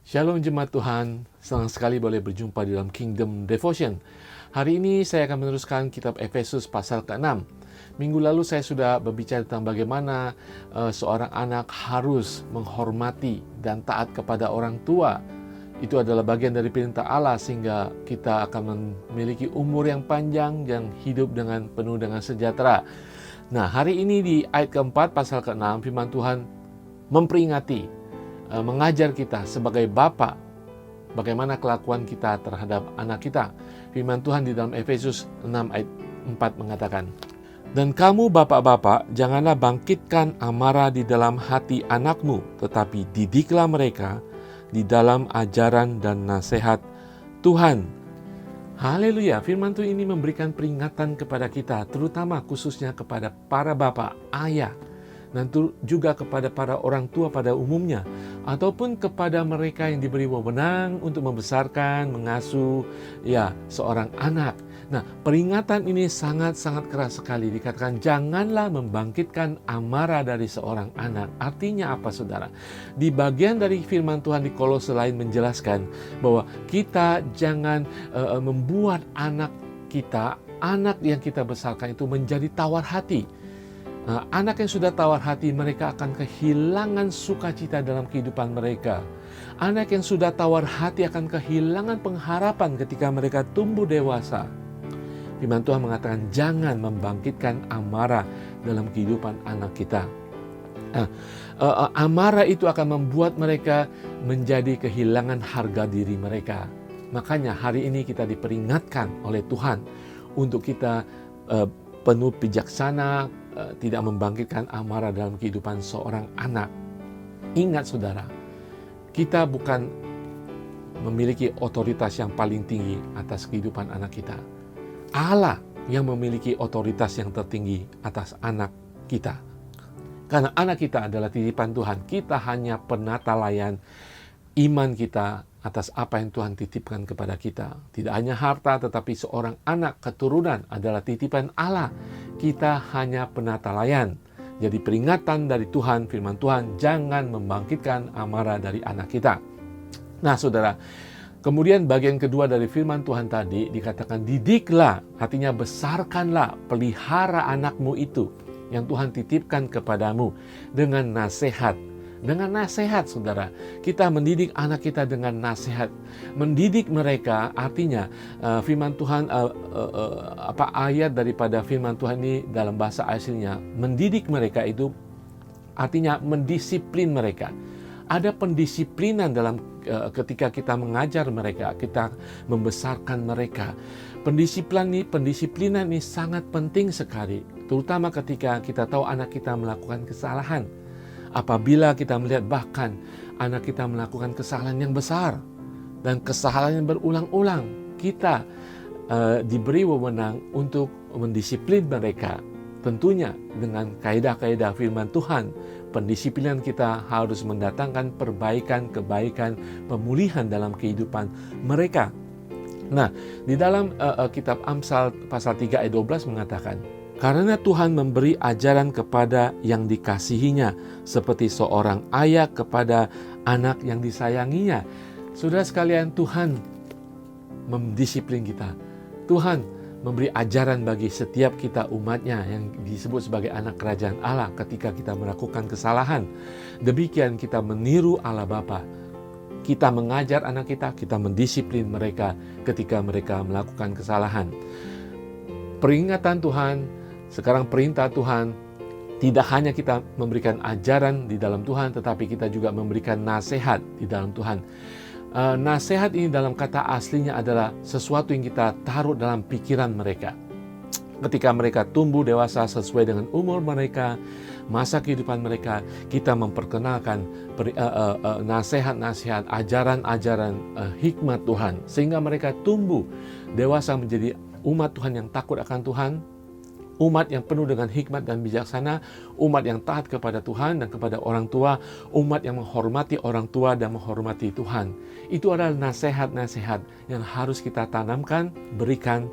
Shalom jemaat Tuhan, senang sekali boleh berjumpa di dalam Kingdom Devotion. Hari ini saya akan meneruskan kitab Efesus pasal ke-6. Minggu lalu saya sudah berbicara tentang bagaimana seorang anak harus menghormati dan taat kepada orang tua. Itu adalah bagian dari perintah Allah sehingga kita akan memiliki umur yang panjang dan hidup dengan penuh dengan sejahtera. Nah, hari ini di ayat keempat pasal ke-6 firman Tuhan memperingati, mengajar kita sebagai bapa bagaimana kelakuan kita terhadap anak kita. Firman Tuhan di dalam Efesus 6 ayat 4 mengatakan, "Dan kamu bapak-bapak, janganlah bangkitkan amarah di dalam hati anakmu, tetapi didiklah mereka di dalam ajaran dan nasihat Tuhan." Haleluya, firman Tuhan ini memberikan peringatan kepada kita, terutama khususnya kepada para bapak, ayah, dan juga kepada para orang tua pada umumnya, ataupun kepada mereka yang diberi wewenang untuk membesarkan, mengasuh seorang anak. Nah, peringatan ini sangat-sangat keras sekali. Dikatakan janganlah membangkitkan amarah dari seorang anak. Artinya apa, saudara? Di bagian dari firman Tuhan di Kolose lain menjelaskan bahwa kita jangan membuat anak kita, anak yang kita besarkan itu menjadi tawar hati. Anak yang sudah tawar hati, mereka akan kehilangan sukacita dalam kehidupan mereka. Anak yang sudah tawar hati akan kehilangan pengharapan ketika mereka tumbuh dewasa. Firman Tuhan mengatakan jangan membangkitkan amarah dalam kehidupan anak kita. Amarah itu akan membuat mereka menjadi kehilangan harga diri mereka. Makanya hari ini kita diperingatkan oleh Tuhan untuk kita penuh bijaksana, tidak membangkitkan amarah dalam kehidupan seorang anak. Ingat saudara, kita bukan memiliki otoritas yang paling tinggi atas kehidupan anak kita. Allah yang memiliki otoritas yang tertinggi atas anak kita. Karena anak kita adalah titipan Tuhan, kita hanya penata layan iman kita atas apa yang Tuhan titipkan kepada kita. Tidak hanya harta, tetapi seorang anak keturunan adalah titipan Allah. Kita hanya penata layan. Jadi peringatan dari Tuhan, firman Tuhan, jangan membangkitkan amarah dari anak kita. Nah saudara, kemudian bagian kedua dari firman Tuhan tadi dikatakan didiklah, artinya besarkanlah, pelihara anakmu itu yang Tuhan titipkan kepadamu dengan nasihat. Dengan nasihat, saudara, kita mendidik anak kita dengan nasihat. Mendidik mereka artinya firman Tuhan, ayat daripada firman Tuhan ini dalam bahasa aslinya, mendidik mereka itu artinya mendisiplin mereka. Ada pendisiplinan dalam ketika kita mengajar mereka, kita membesarkan mereka. Pendisiplinan ini sangat penting sekali, terutama ketika kita tahu anak kita melakukan kesalahan. Apabila kita melihat bahkan anak kita melakukan kesalahan yang besar dan kesalahan yang berulang-ulang, kita diberi wewenang untuk mendisiplin mereka. Tentunya dengan kaidah-kaidah firman Tuhan, pendisiplinan kita harus mendatangkan perbaikan, kebaikan, pemulihan dalam kehidupan mereka. Nah, di dalam kitab Amsal pasal 3 ayat 12 mengatakan, karena Tuhan memberi ajaran kepada yang dikasihinya, seperti seorang ayah kepada anak yang disayanginya. Saudara sekalian, Tuhan mendisiplin kita. Tuhan memberi ajaran bagi setiap kita umatnya yang disebut sebagai anak kerajaan Allah ketika kita melakukan kesalahan. Demikian kita meniru Allah Bapa. Kita mengajar anak kita, kita mendisiplin mereka ketika mereka melakukan kesalahan. Peringatan Tuhan, sekarang perintah Tuhan, tidak hanya kita memberikan ajaran di dalam Tuhan, tetapi kita juga memberikan nasihat di dalam Tuhan. Nasihat ini dalam kata aslinya adalah sesuatu yang kita taruh dalam pikiran mereka. Ketika mereka tumbuh dewasa sesuai dengan umur mereka, masa kehidupan mereka, kita memperkenalkan nasihat-nasihat, ajaran-ajaran hikmat Tuhan, sehingga mereka tumbuh dewasa menjadi umat Tuhan yang takut akan Tuhan, umat yang penuh dengan hikmat dan bijaksana, umat yang taat kepada Tuhan dan kepada orang tua, umat yang menghormati orang tua dan menghormati Tuhan. Itu adalah nasihat-nasihat yang harus kita tanamkan, berikan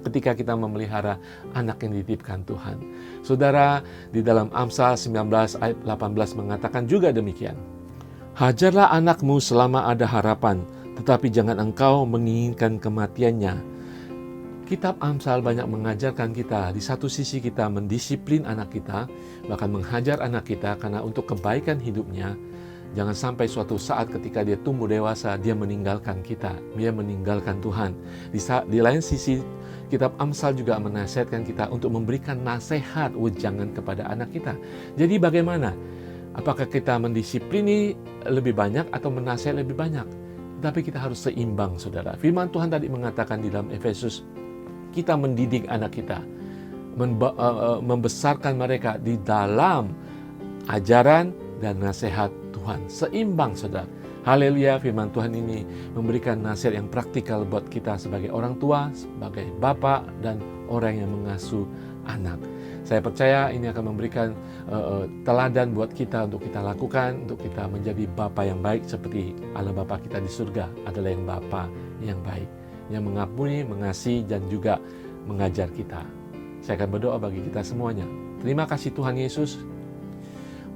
ketika kita memelihara anak yang dititipkan Tuhan. Saudara, di dalam Amsal 19 ayat 18 mengatakan juga demikian. Hajarlah anakmu selama ada harapan, tetapi jangan engkau menginginkan kematiannya. Kitab Amsal banyak mengajarkan kita, di satu sisi kita mendisiplin anak kita, bahkan menghajar anak kita karena untuk kebaikan hidupnya. Jangan sampai suatu saat ketika dia tumbuh dewasa, dia meninggalkan kita, dia meninggalkan Tuhan. Di lain sisi, kitab Amsal juga menasihatkan kita untuk memberikan nasihat wejangan kepada anak kita. Jadi bagaimana? Apakah kita mendisiplini lebih banyak atau menasihat lebih banyak? Tapi kita harus seimbang, saudara. Firman Tuhan tadi mengatakan di dalam Efesus, kita mendidik anak kita, membesarkan mereka di dalam ajaran dan nasihat Tuhan. Seimbang, saudara. Haleluya, firman Tuhan ini memberikan nasihat yang praktikal buat kita sebagai orang tua, sebagai bapak, dan orang yang mengasuh anak. Saya percaya ini akan memberikan teladan buat kita untuk kita lakukan, untuk kita menjadi bapa yang baik seperti Allah Bapa kita di surga adalah yang bapa yang baik, yang mengampuni, mengasihi, dan juga mengajar kita. Saya akan berdoa bagi kita semuanya. Terima kasih Tuhan Yesus.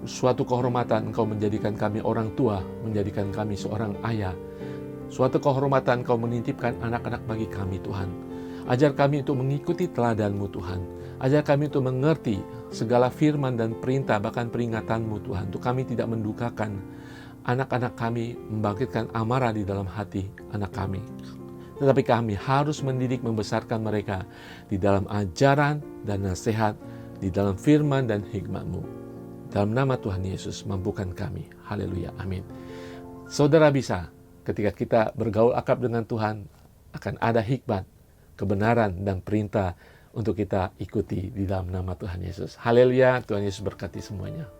Suatu kehormatan Engkau menjadikan kami orang tua, menjadikan kami seorang ayah. Suatu kehormatan Engkau menitipkan anak-anak bagi kami Tuhan. Ajar kami untuk mengikuti teladan-Mu Tuhan. Ajar kami untuk mengerti segala firman dan perintah, bahkan peringatan-Mu Tuhan. Untuk kami tidak mendukakan anak-anak kami, membangkitkan amarah di dalam hati anak kami. Tetapi kami harus mendidik, membesarkan mereka di dalam ajaran dan nasihat, di dalam firman dan hikmat-Mu. Dalam nama Tuhan Yesus, mampukan kami. Haleluya, amin. Saudara bisa, ketika kita bergaul akrab dengan Tuhan, akan ada hikmat, kebenaran, dan perintah untuk kita ikuti di dalam nama Tuhan Yesus. Haleluya, Tuhan Yesus berkati semuanya.